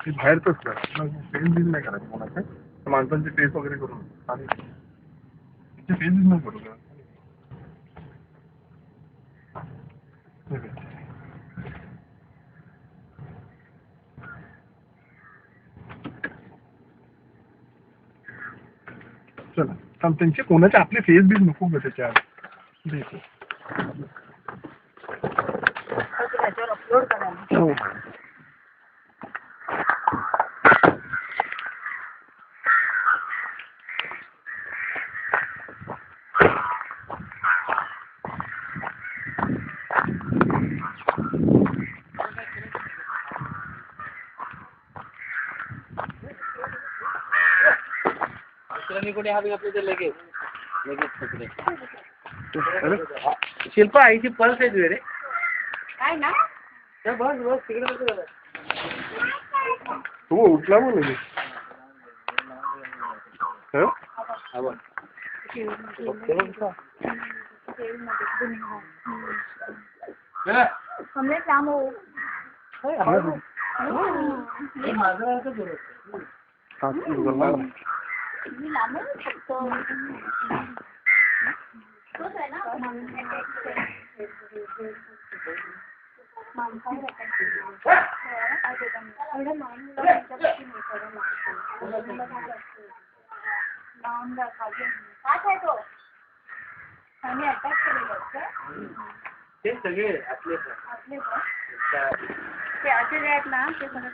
ते बाहेरच face bill नाही करायचं कोणाचं, माणसांचे फेस वगैरे करून आणि फेस बिल नाही करू का. चला त्यांचे कोणाचे आपले फेस बिल नको का त्याच्यात. अपलोड करायला. हो. कुठे हवी आपले ते लगेच पकडे. शिल्पा आईची पल्स आहे रे. काय ना बस बस तिकडे तू उठला म्हणून ते सगळे आपले ते असे आहेत ना ते सगळे